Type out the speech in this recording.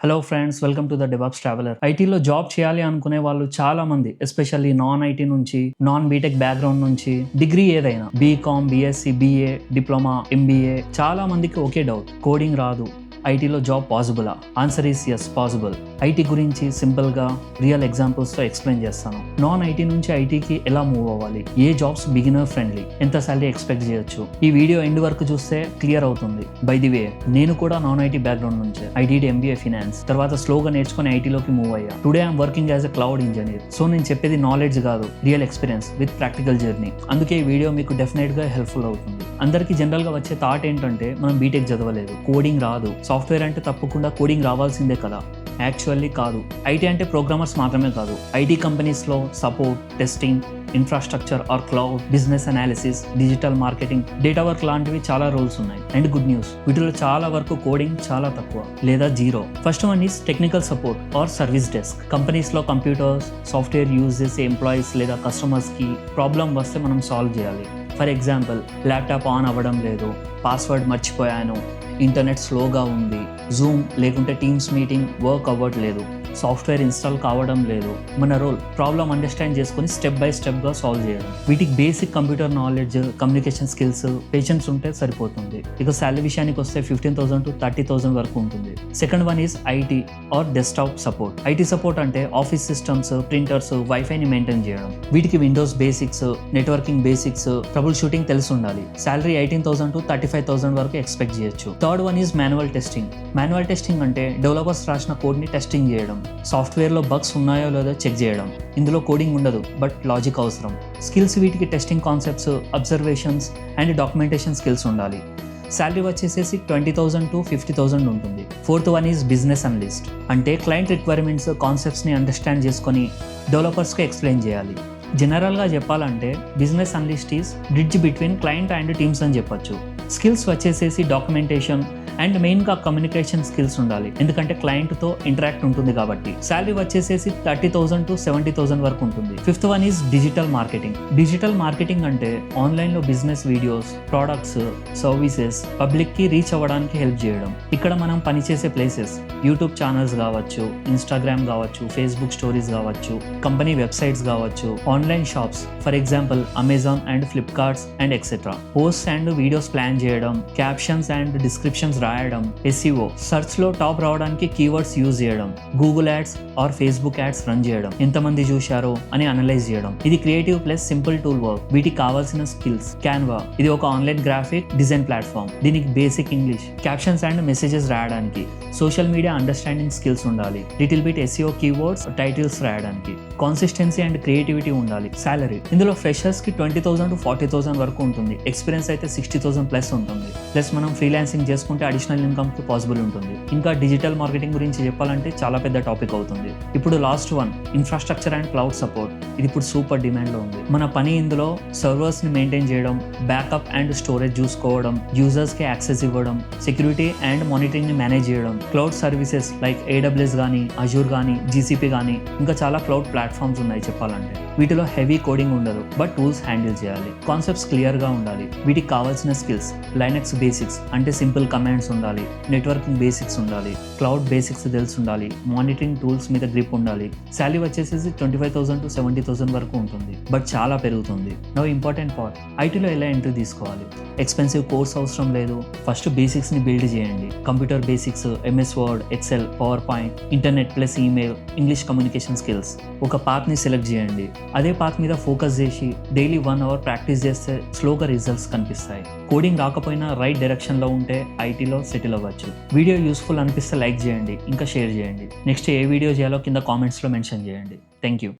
Hello friends, welcome to the DevOps traveller. ఐటీలో job చేయాలి అనుకునే వాళ్ళు చాలా మంది, ఎస్పెషల్లీ నాన్ ఐటీ నుంచి, నాన్ బీటెక్ బ్యాక్గ్రౌండ్ నుంచి, డిగ్రీ ఏదైనా BCom, BSc, BA, diploma, MBA, చాలా మందికి ఒకే డౌట్: కోడింగ్ రాదు, ఐటీలో జాబ్ పాసిబులా? Answer is yes, possible. IT గురించి సింపుల్గా రియల్ ఎగ్జాంపుల్స్తో ఎక్స్ప్లెయిన్ చేస్తాను. నాన్ ఐటీ నుంచి ఐటీకి ఎలా మూవ్ అవ్వాలి, ఏ జాబ్స్ బిగినర్ ఫ్రెండ్లీ, ఎంత సాలరీ ఎక్స్పెక్ట్ చేయొచ్చు, ఈ వీడియో ఎండ్ వరకు చూస్తే క్లియర్ అవుతుంది. బై ది వే, నేను కూడా నాన్ ఐటీ బ్యాక్గ్రౌండ్ నుంచే. ఐ డిడ్ ఎంబీఏ ఫినాన్స్, తర్వాత స్లోగా నేర్చుకుని ఐటీలోకి మూవ్ అయ్యా. Today I'm working as a cloud engineer. So నేను చెప్పేది నాలెడ్జ్ కాదు, real experience with practical journey. అందుకే ఈ వీడియో మీకు డెఫినెట్గా హెల్ప్ఫుల్ అవుతుంది. అందరికీ జనరల్గా వచ్చే థాట్ ఏంటంటే, మనం బీటెక్ చదవలేదు, కోడింగ్ రాదు, సాఫ్ట్వేర్ అంటే తప్పకుండా కోడింగ్ రావాల్సిందే కదా. యాక్చువల్లీ కాదు. ఐటీ అంటే ప్రోగ్రామర్స్ మాత్రమే కాదు. ఐటీ కంపెనీస్లో support, testing, infrastructure or cloud, business analysis, digital marketing, data work లాంటివి చాలా రోల్స్ ఉన్నాయి. అండ్ గుడ్ న్యూస్, వీటిలో చాలా వరకు కోడింగ్ చాలా తక్కువ లేదా zero. First one is technical support or service desk. కంపెనీస్లో కంప్యూటర్స్, సాఫ్ట్వేర్ యూజ్ చేసే ఎంప్లాయీస్ లేదా కస్టమర్స్కి ప్రాబ్లం వస్తే మనం సాల్వ్ చేయాలి. ఫర్ ఎగ్జాంపుల్, ల్యాప్టాప్ ఆన్ అవ్వడం లేదు, పాస్వర్డ్ మర్చిపోయాను, ఇంటర్నెట్ స్లోగా ఉంది, జూమ్ లేకుంటే టీమ్స్ మీటింగ్ వర్క్ అవ్వట్లేదు, సాఫ్ట్వేర్ ఇన్స్టాల్ కావడం లేదు. మన రోల్ ప్రాబ్లమ్ అండర్స్టాండ్ చేసుకుని స్టెప్ బై స్టెప్గా సాల్వ్ చేయడం. వీటికి basic computer knowledge, communication skills, patience ఉంటే సరిపోతుంది. ఇక శాలరీ విషయానికి వస్తే 15,000 to 30,000 వరకు ఉంటుంది. Second one is IT or desktop support. IT support అంటే ఆఫీస్ సిస్టమ్స్, ప్రింటర్స్, వైఫైని మెయింటైన్ చేయడం. వీటికి Windows basics, networking basics, trouble shooting తెలిసి ఉండాలి. శాలరీ 18,000 to 35,000 వరకు ఎక్స్పెక్ట్ చేయొచ్చు. Third one is manual testing. Manual testing అంటే డెవలపర్స్ రాసిన కోడ్ని టెస్టింగ్ చేయడం, సాఫ్ట్వేర్లో బగ్స్ ఉన్నాయో లేదో చెక్ చేయడం. ఇందులో కోడింగ్ ఉండదు, బట్ లాజిక్ అవసరం. స్కిల్స్ వీటికి testing concepts, observations and documentation skills ఉండాలి. శాలరీ వచ్చేసేసి 20,000 to 50,000 ఉంటుంది. Fourth one is business analyst. అంటే క్లయింట్ రిక్వైర్మెంట్స్, కాన్సెప్ట్స్ని అండర్స్టాండ్ చేసుకొని డెవలపర్స్కి ఎక్స్ప్లెయిన్ చేయాలి. జనరల్గా చెప్పాలంటే business analyst is bridge between client and teams అని చెప్పొచ్చు. స్కిల్స్ వచ్చేసేసి డాక్యుమెంటేషన్ అండ్ మెయిన్గా కమ్యూనికేషన్ స్కిల్స్ ఉండాలి, ఎందుకంటే క్లయింట్తో ఇంటరాక్ట్ ఉంటుంది కాబట్టి. శాలరీ వచ్చేసేసి 30,000 to 70,000 వరకు ఉంటుంది. Fifth one is digital marketing. Digital marketing అంటే ఆన్లైన్లో బిజినెస్ వీడియోస్, ప్రోడక్ట్స్, సర్వీసెస్ పబ్లిక్కి రీచ్ అవ్వడానికి హెల్ప్ చేయడం. ఇక్కడ మనం పనిచేసే ప్లేసెస్ యూట్యూబ్ ఛానల్స్ కావచ్చు, ఇన్స్టాగ్రామ్ కావచ్చు, ఫేస్బుక్ స్టోరీస్ కావచ్చు, కంపెనీ వెబ్సైట్స్ కావచ్చు, online shops for example Amazon and Flipkart's and etcetera. Post and videos plan చేయడం, క్యాప్షన్స్ అండ్ డిస్క్రిప్షన్స్ రాయడం, ఎస్ఈఓ సెర్చ్ లో టాప్ రావడానికి కీవర్డ్స్ యూజ్ చేయడం, Google ads are Facebook ads run చేయడం, ఎంతమంది చూశారో అని అనలైజ్ చేయడం. ఇది creative plus simple tool work. వీటికి కావాల్సిన స్కిల్స్: క్యాన్వా, ఇది ఒక ఆన్లైన్ గ్రాఫిక్ డిజైన్ ప్లాట్ఫామ్, దీనికి basic English, captions and messages రాయడానికి, సోషల్ మీడియా అండర్స్టాండింగ్ స్కిల్స్ ఉండాలి, little bit SEO keywords, titles రాయడానికి, కాన్సిస్టెన్సీ అండ్ క్రియేటివిటీ ఉండాలి. సాలరీ ఇందులో ఫ్రెషర్స్ కి 20,000 to 40,000 వరకు ఉంటుంది. ఎక్స్పీరియన్స్ అయితే 60,000 ప్లస్ ఉంటుంది. ప్లస్ మనం ఫ్రీలాన్సింగ్ చేసుకుంటే అడిషనల్ ఇన్కమ్ కి పాసిబుల్ ఉంటుంది. ఇంకా డిజిటల్ మార్కెటింగ్ గురించి చెప్పాలంటే చాలా పెద్ద టాపిక్ అవుతుంది. ఇప్పుడు last one, infrastructure and cloud support. ఇది ఇప్పుడు సూపర్ డిమాండ్ లో ఉంది. మన పని ఇందులో సర్వర్స్ ని మెయింటైన్ చేయడం, బ్యాకప్ అండ్ స్టోరేజ్ చూసుకోవడం, యూజర్స్ కి యాక్సెస్ ఇవ్వడం, సెక్యూరిటీ అండ్ మానిటరింగ్ ని మేనేజ్ చేయడం, క్లౌడ్ సర్వీసెస్ లైక్ AWS కానీ, అజూర్ కానీ, జీసీపీ కానీ, ఇంకా చాలా క్లౌడ్ ప్లాట్ఫామ్స్ ఉన్నాయి చెప్పాలంటే. వీటిలో హెవీ కోడింగ్ ఉండదు, బట్ టూల్స్ హ్యాండిల్ చేయాలి. కాన్సెప్ట్స్ క్లియర్ గా ఉండాలి. వీటికి కావాల్సిన స్కిల్స్: లైనక్స్ బేసిక్స్ అంటే సింపుల్ కమాండ్స్ ఉండాలి, నెట్వర్కింగ్ బేసిక్స్ ఉండాలి, క్లౌడ్ బేసిక్స్ తెలిసి ఉండాలి, మానిటరింగ్ టూల్స్ మీద గ్రిప్ ఉండాలి. శాలరీ వచ్చేసి 25,000 to 70,000 వరకు ఉంటుంది, బట్ చాలా పెరుగుతుంది. నో ఇంపార్టెంట్ పార్ట్, ఐటీలో ఎలా ఎంట్రీ తీసుకోవాలి? ఎక్స్పెన్సివ్ కోర్స్ అవసరం లేదు. ఫస్ట్ బేసిక్స్ ని బిల్డ్ చేయండి. Computer basics, MS word, excel, PowerPoint, internet plus email, English communication skills. ఒక పాత్ ని సెలెక్ట్ చేయండి. అదే పాత్ మీద ఫోకస్ చేసి డైలీ 1 hour ప్రాక్టీస్ చేస్తే స్లోగా రిజల్ట్స్ కనిపిస్తాయి. కోడింగ్ రాకపోయినా రైట్ డైరెక్షన్ లో ఉంటే ఐటీలో సెటిల్ అవ్వచ్చు. వీడియో యూస్ఫుల్ అనిపిస్తే లైక్ చేయండి, ఇంకా షేర్ చేయండి. నెక్స్ట్ ఏ వీడియో చేయాలో కింద కామెంట్స్లో మెన్షన్ చేయండి. Thank you.